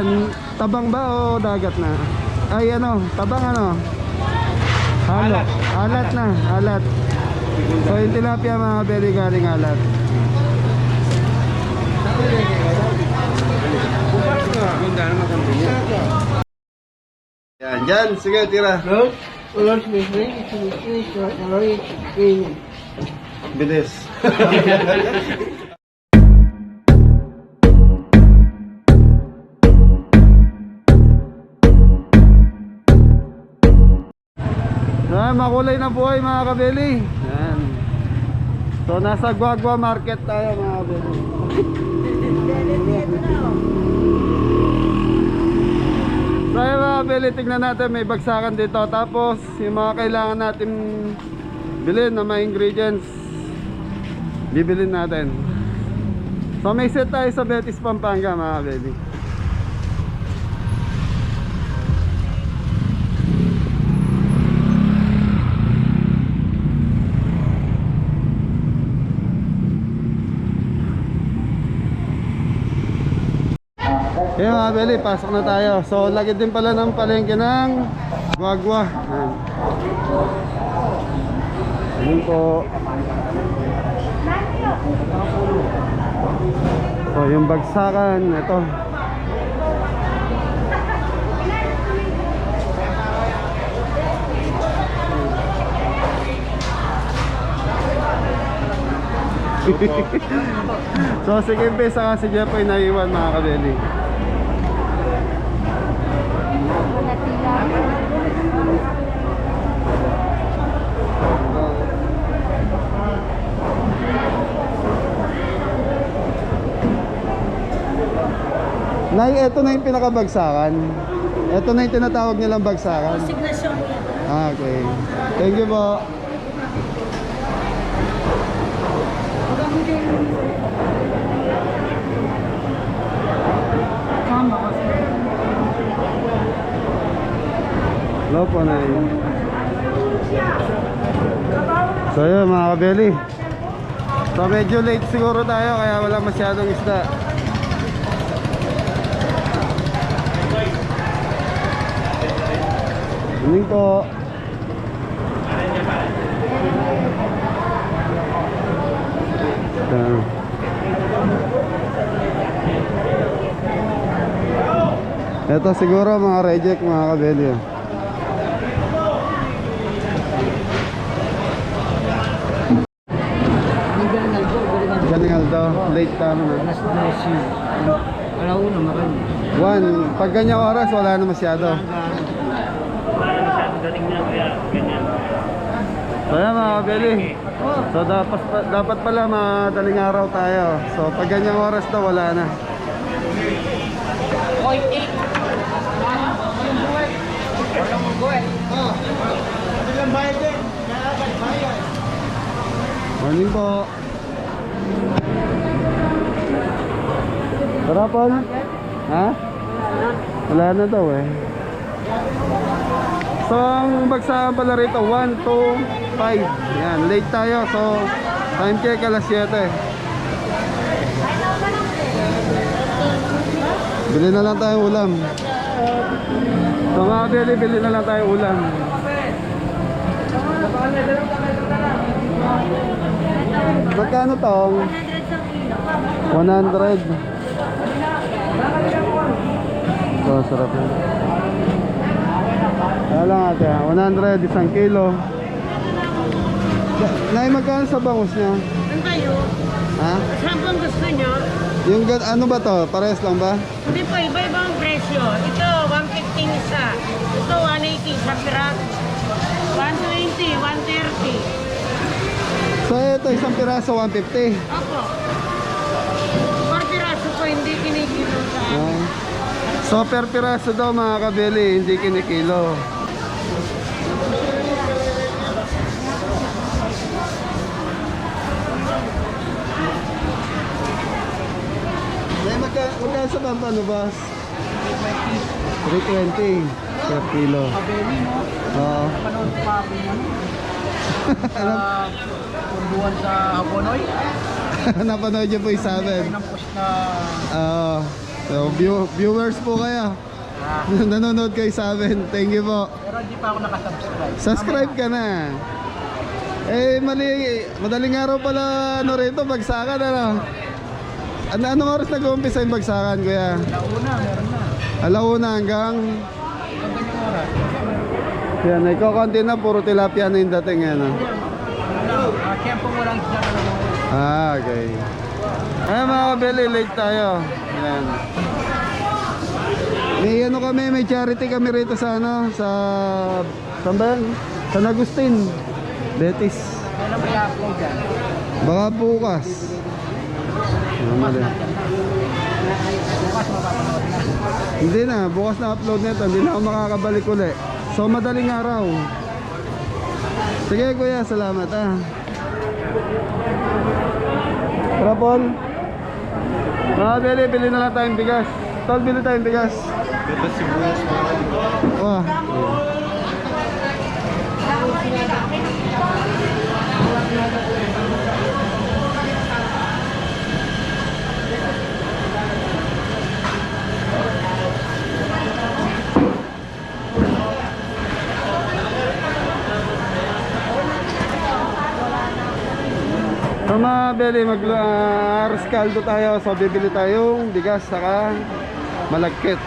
yan? Tabang ba o dagat na? Ay ano, tabang ano? Halo. Alat na, alat. So yung tilapia mga kabeli galing alat. Yan, dyan, sige tira. Bilis. Makulay na buhay mga kabeli. Yan. So nasa Guagua Market tayo mga kabeli. So yun mga kabeli, tignan natin, may bagsakan dito. Tapos yung mga kailangan natin bilhin na mga ingredients, bibilin natin. So may set tayo sa Betis, Pampanga mga kabeli. Okay mga kabeli, pasok na tayo. So lagi din pala ng palengke ng Guagua. Ayun po. So yung bagsakan, ito. So si Kimpe saka si Jepoy naiwan mga kabeli. Nay, ito na yung pinakabagsakan. Ito na yung tinatawag nilang bagsakan. Signasyon yan. Ah, okay. Thank you po. Hello po, Nay. So yun mga kabeli. So medyo late siguro tayo kaya wala masyadong isda. Morning po. Ito siguro mga reject mga kabeli. Galing Aldo, late tama na. Alas 12. Alauna makan. 1, pag ganyang oras wala na masyado. So yan mga kabeli. So dapat pala madaling araw tayo. So pag ganyang oras daw wala na. Morning po. Tara Paul. Ha? Wala na daw eh. So ang bagsakan pala rito 1, 2, 5. Yan, late tayo. So time check alas 7. Bili na lang tayo ulam. So mga kabili, bili na lang tayo ulam. Magkano tong? 100. So sarap yun. Kaya lang ate, 100, isang kilo. Nay, magkano sa bangus niya? Ano kayo? Ha? Saan bang gusto nyo? Yung ano ba to? Parehas lang ba? Hindi po, iba-iba ang presyo. Ito, 115 isa. Ito, 180 sa piraso. 120, 130. So ito, isang piraso, 150. Opo. Per piraso po, hindi kinikilo sa akin. Ah. So per piraso daw mga kabili, hindi kinikilo. Nay, magkano sa pampano boss? 320 per kilo. Kabeli mo, Oo. panood pa ako mo. Ano? Punduan sa Haponoy. Napanood niyo po yung 7. Ng post na Oo. So, viewers po kayo. Nanonood kayo sa amin. Thank you po. Pero hindi pa ako nakasubscribe. Subscribe ka na. Madaling araw pala ano rito, bagsakan ano. Anong oras nag-uumpisa yung bagsakan, kuya? Alauna, meron na. Alauna hanggang Hanggang yung oras. yan, ikaw-konti na, puro tilapia na yung dating yan. Siyempre mo lang siya ka lang. Okay. Ay mga kabili, late tayo. Yan. May ano kami, may charity kami rito sa ano, saan ba yan? San Agustin, Betis. Kailan ba i-upload yan? Baka bukas. Mali. Bukas mapapanood na. Hindi na, bukas na upload nito, hindi na ako makakabalik uli. So madaling araw. Sige kuya, salamat ah. Tara Paul. Bili na lang tayong bigas. Tol, bili tayong bigas. Bigas sibuyas mahal. Wah. So mga beli, mag-aras kaldo tayo. So bibili tayong bigas saka malagkit.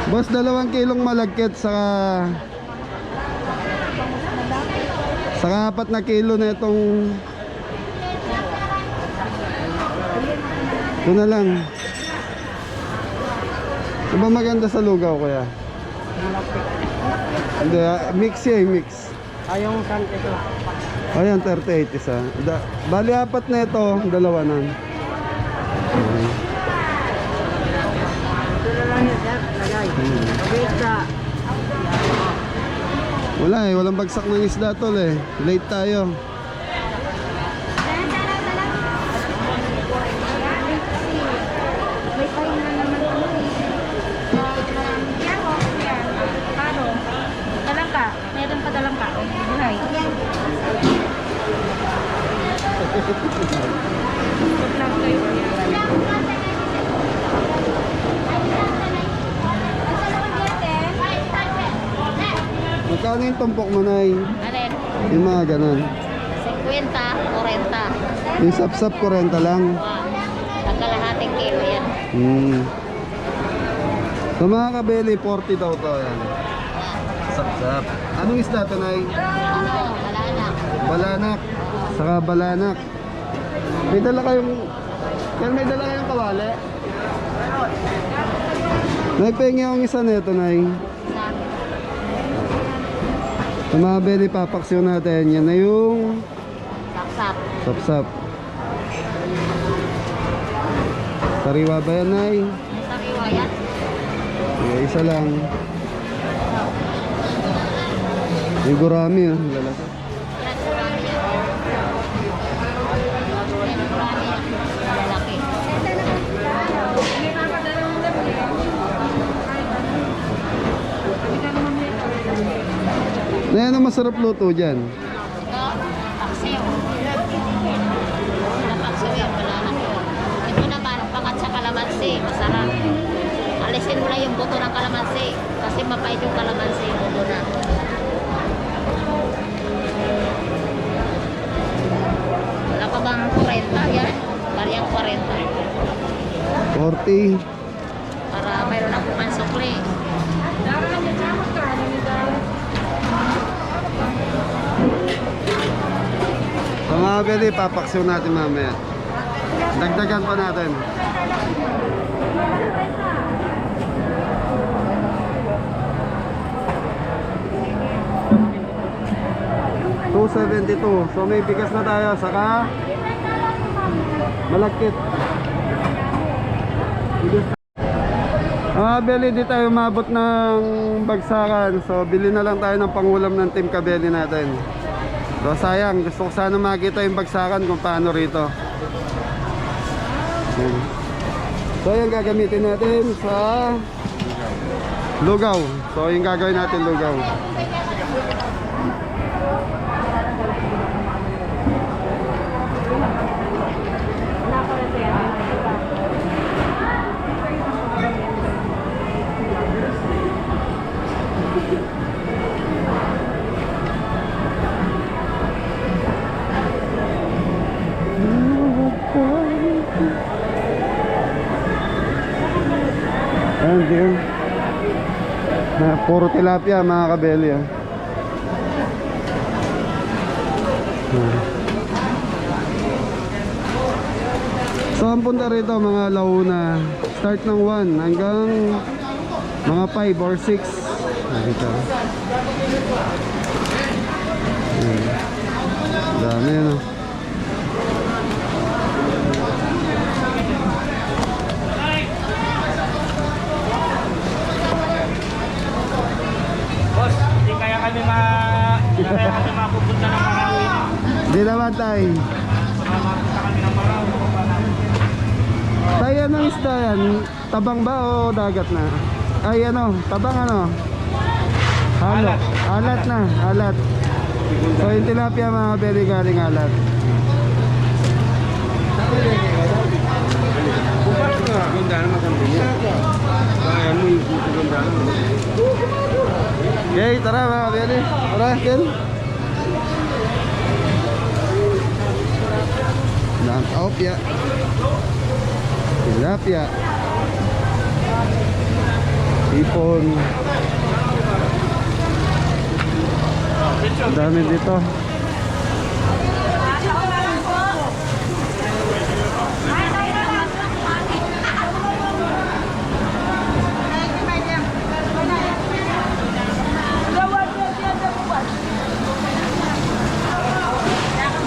Boss, 2 kilong malagkit saka 4 na kilo na itong ito na lang. Ito ba maganda sa lugaw kuya? Hindi, mix yan, mix. Yung san ito. Ayan, 38 isa. Bali 4 na ito, 2 na. Ayan. Wala eh, walang bagsak ng isda tol eh. Late tayo. Dalang ka. Meron pa dalang ka. Buhay. Vlog kayo. Magkano yung tumpok mo na Alin? yung mga ganun? 50, 40. Yung sap-sap 40 lang. Nagkalahating kilo yan. Sa mga kabeli, 40 daw to yan. Sap-sap. Anong isda to na Balanak. Balanak. Saka balanak. May dala kayong kawali? Nagpengi akong isa nito, Nay. Sa mga beli, papaksyon natin. Yan na yung Saksap. sap-sap. Sariwa ba yan, Nay? Ang sariwa yan. Okay, isa lang. Yung gurami, lalaki. Yan, marami yan. Yan, marami yan. Lalaki. Na yan ang masarap luto dyan. Ito, paksiw. Paksiw yan, balanak yun. Ito naman, pangat sa kalamansi. Masarap. Alisin mo lang yung buto ng kalamansi. Kasi mapait yung kalamansi. Buto na. Wala pa bang 40 yan? Bariyang 40. 40. Para mayroon akong pansukli. Sa mga beli, papaksyon natin mamaya. Dagdagan pa natin. $2.72. So may bigas na tayo. Saka malagkit. Beli, di tayo mabot ng bagsakan. So bili na lang tayo ng pangulam ng Team Kabeli natin. So sayang, gusto ko sana makita yung bagsakan kung paano rito. Yan. So yung gagamitin natin sa lugaw. So yung gagawin natin lugaw. Ayan, din. Puro tilapia mga kabeli. So ang punta rito mga launa, start ng 1 hanggang mga 5 or 6. Dito. Dami no. Boss, hindi kaya kami mapupunta ng Marawi. Di naman tay. Mapunta kami ng Marawi. Tay, anong isda yan? Tabang ba o dagat na? Ay ano, tabang ano? Halo. Alat na, alat. So yung tilapia mga kabeli galing alat. Okay, tara mga kabeli. Tara, Ken. Tilapia. Tilapia. Ipon. Ang dami dito.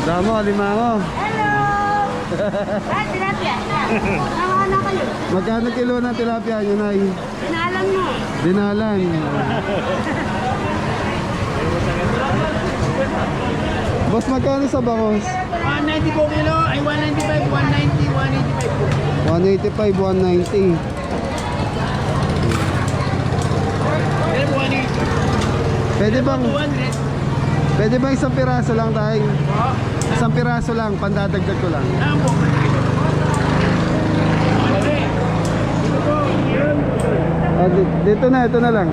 Damo, alimango. Ay, tilapia. Tawa na kayo. Magkano kilo ng tilapia nyo, Nay? Pinalam mo. Dinalan. Boss, magkano sa bangos? 190 po kilo, ay 195, 190, 185 po. 185, 190. Pero 180. Pwede bang, 200. pwede bang isang piraso lang tayo? Isang piraso lang, pandadagdag ko lang. Saan po? Dito na, ito na lang.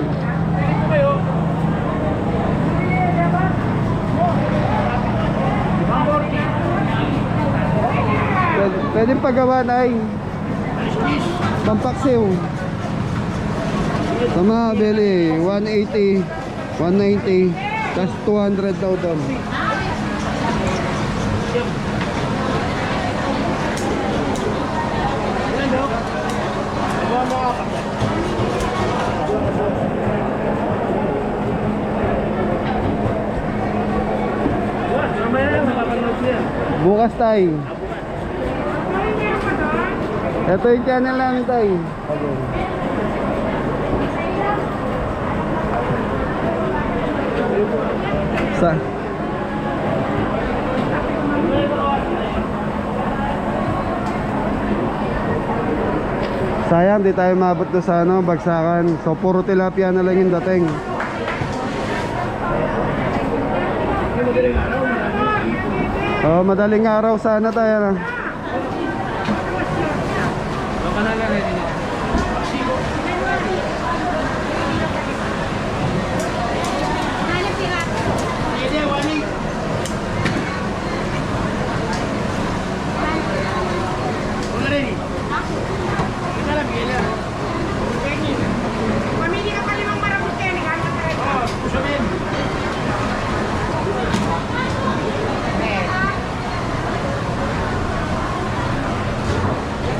Pwede pagawa na ay pampaksiw. Tama, beli 180, 190, tas 200 daw doon. Bukas tayo. Ito yung channel namin tayo. Sa sayang di tayo maabot doon sa ano, bagsakan. So puro tilapia na lang yung dating. Oh, madaling araw sana tayo na.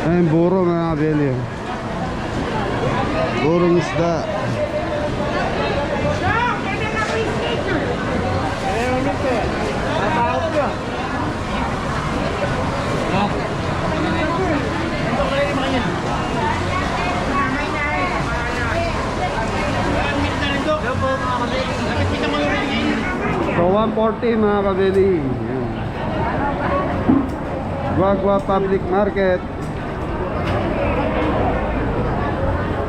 Ayun, buro mga kabeli. Burong isda. So 140 mga kabeli. Guagua Public Market.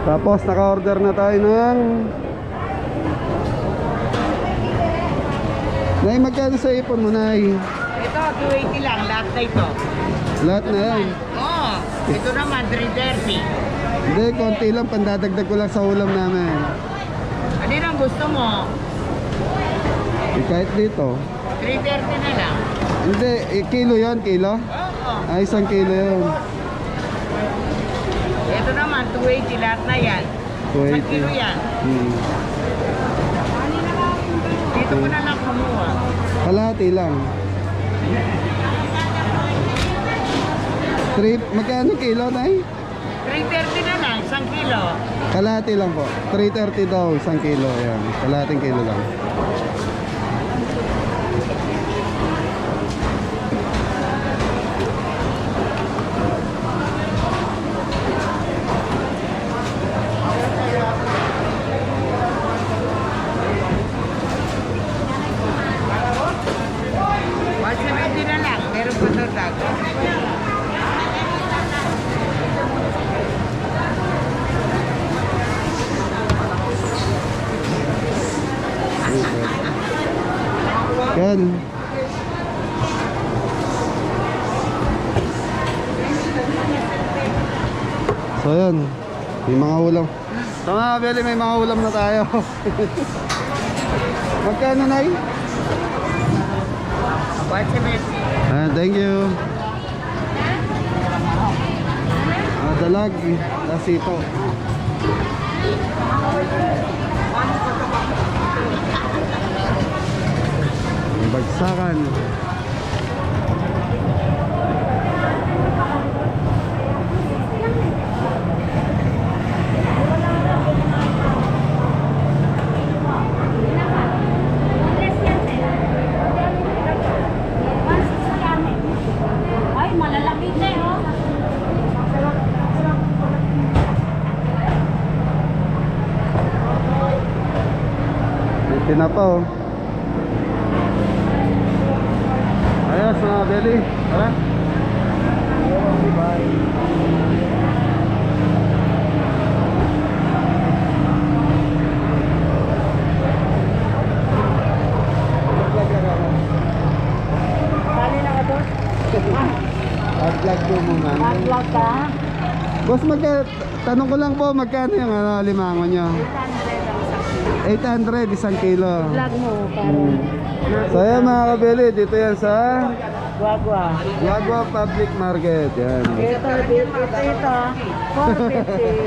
Tapos naka-order na tayo ng Nay, magkano sa ipon mo, Nay? Ito, 280 lang, lahat na ito. Lahat na yan. Oo, ito naman, 330. Hindi, konti lang, pandadagdag ko lang sa ulam namin. Ano yung gusto mo? Kahit dito 330 na lang. hindi, kilo yan, kilo? Oo. Ay, 1 kilo yun. Ito Ito naman, 280 lahat na yan. 1 kilo 280. yan. Hmm. Dito ko na lang kumuha. Kalahati lang. Magkano kilo, Nay? 330 na lang, 1 kilo. Kalahati lang po. 330 daw, 1 kilo. Ayan. Kalahating kilo lang. $170 na lang, meron pa doon tag. Yan. So yan. May mga ulam. So mga kabeli, may mga ulam na tayo. Magkano, Nay? 170. Thank you. Dalag, lasito. May bagsakan. Ay, malalapit na eh, oh. May tinapa, oh. Ayos mga beli. Tara. Kali na ka doon? Ad-vlog ko muna. Vlog ka? Boss, tanong ko lang po, magkano yung limango nyo? 800, 1 kilo. Vlog mo, So yan mga kabili, dito yan sa Guagua. Guagua Public Market. Yan. Ito, 450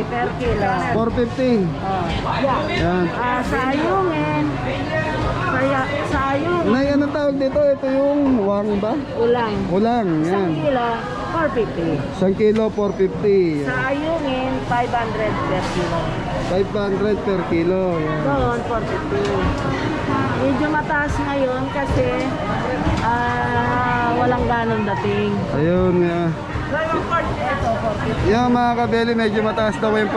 per kilo. 450. Oh. Yan. Sayungin. Sayung. Nay, ano tawag dito? Ito yung wang ba? Ulang. Ulang. Yan. 1 kilo, 450. 1 kilo, 450. Sayungin, 500 per kilo. 500 per kilo. Yan. Doon, 450. Medyo mataas ngayon kasi walang ganon dating. Ayun nga. Ito, 450. Yan mga kabili, medyo mataas daw yung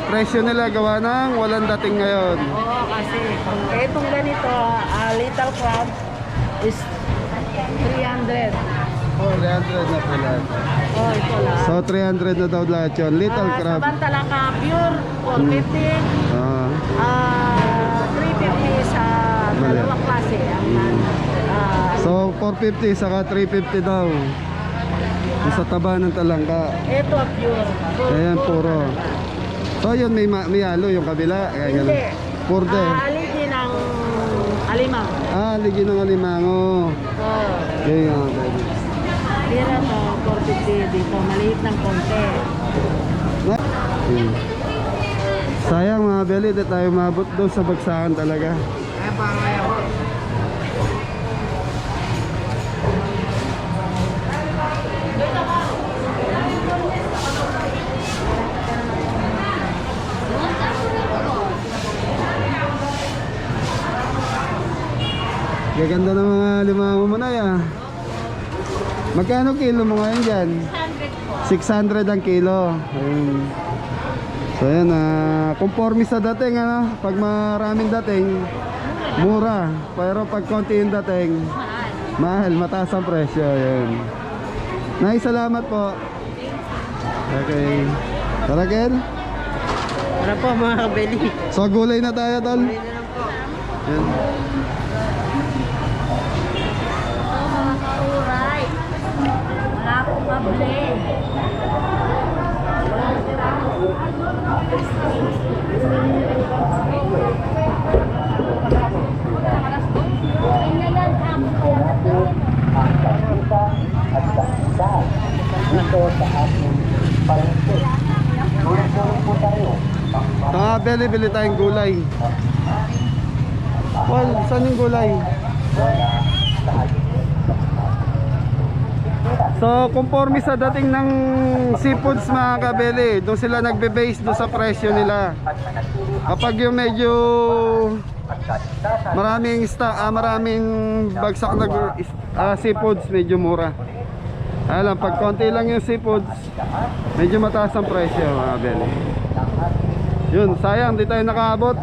presyo nila gawa ng walang dating ngayon. Oo, kasi itong ganito, little crab is 300. 300 na po lahat. Oh, ito lang. So 300 na daw lahat yun. Little crab. Samantalang pure, 450. 350 sa dalawang klase. So 450 saka 350 daw. Yung sa taba ng talangka. Ito pure. Ayan, puro. So yun, may halo yung kabila. Kaya ganun. Hindi. Purde. Aligin ng alimang. Ligi ng alimango. Oh. Okay, okay. Tira to, 450 dito. Maliit ng konti. Sayang mga beli, di tayo mabot doon sa bagsakan talaga. Gaganda ng mga limango mo na yan. Magkano kilo mo ngayon dyan? 600 ang kilo. Ayun. So yan, conforme sa dating, ano? Pag maraming dating, mura. Pero pag konti yung dating, mahal, mataas ang presyo. Ayun. Nay, salamat po. Okay. Tara, Ken. Para po mga kabeli. So gulay na tayo, tol. Yan. Mga kauray. Wala akong mabili. Dito sa ating palengke. bili tayong gulay. Paul, saan yung gulay? So, conforme sa dating ng seafoods mga kabeli, doon sila nagbe-base doon sa presyo nila. Kapag yung medyo maraming bagsak na seafoods, medyo mura. Alam, pag konti lang yung seafoods, medyo mataas ang presyo mga kabeli. Yun, sayang, di tayo nakaabot.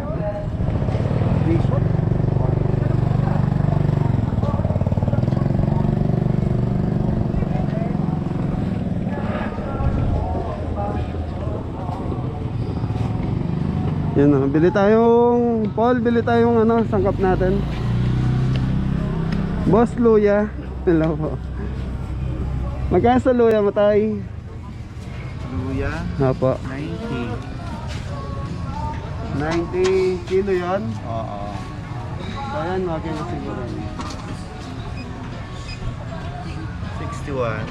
Yun, bili tayong Paul, bili tayong ano, sangkap natin. Boss luya. Hello po. Magkano sa luya matay? Luya, Apo. 90. 90 kilo yon. Oo. So yan, okay na siguro. 61.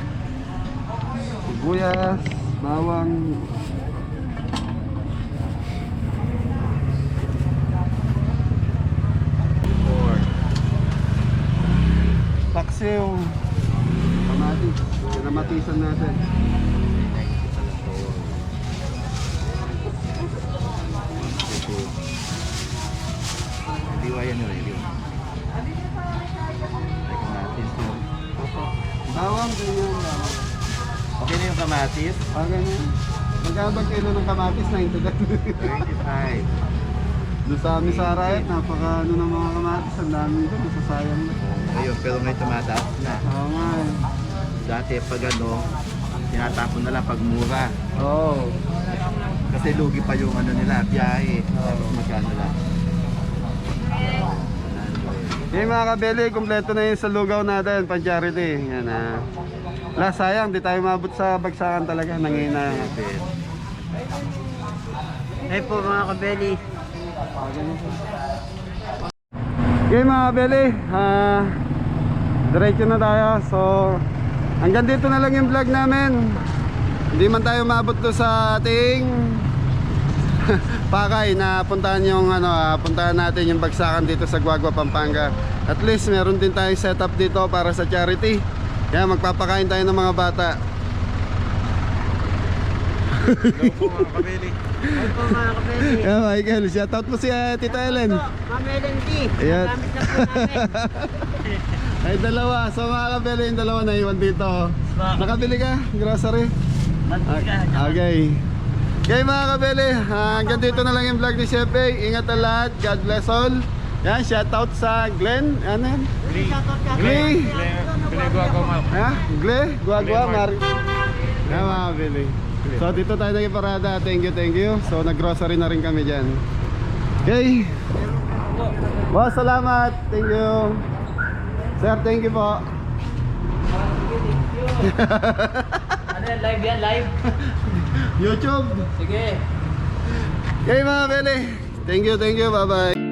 Sibuyas, bawang. Paksiw. Kamatis. Kinamatisan natin. Liwa yan yun. Kamatis mo. Bawang, ganyan. Bawang. Okay na yung kamatis? Ganyan. Magkano ba kilo ng kamatis? 90 lang. 35. Doon sa amin sa Arayat, napaka ano ng mga kamatis. Ang dami doon, masasayang na. Ngayon, pero ngayon tumataas na. Oo nga eh. Dati pag ano, tinatapon na lang pag mura. Oo. Kasi lugi pa yung ano nila, biyahe. Tapos magkano lang. Okay mga kabeli, kumpleto na yung sa lugaw natin, pan-charity. Yan ah. Wala, sayang, di tayo mabot sa bagsakan talaga, nangina. Ay po mga kabeli. Okay mga kabeli, diretso na tayo. So, hanggang dito na lang yung vlog namin. Hindi man tayo mabot doon sa ating Pakay na puntahan yung puntahan natin yung bagsakan dito sa Guagua, Pampanga. At least meron din tayong setup dito para sa charity. Kaya magpapakain tayo ng mga bata. Hello po mga kabeli. Ay po mga kabeli. Yeah, Michael, shoutout mo si Tita Ellen. Ma'am Ellen D. Ayan. Gamit na po namin. Ay dalawa, so mga kabili yung dalawa na iwan dito. Nakabili ka? Grocery? Okay. Okay mga kabili, hanggang dito na lang yung vlog ni Chef A. Ingat ang lahat, God bless all. Yan, shoutout sa Glenn. Ano yan? Glee. Glee, Guagua, Mar. Yan mga kabili. So dito tayo naging parada. Thank you. So nag-grocery na rin kami dyan. Okay. Boss, salamat. Thank you. Sir, thank you po. Ano yan, live yan, live? YouTube. Sige. Okay mga kabili. Thank you. Bye bye.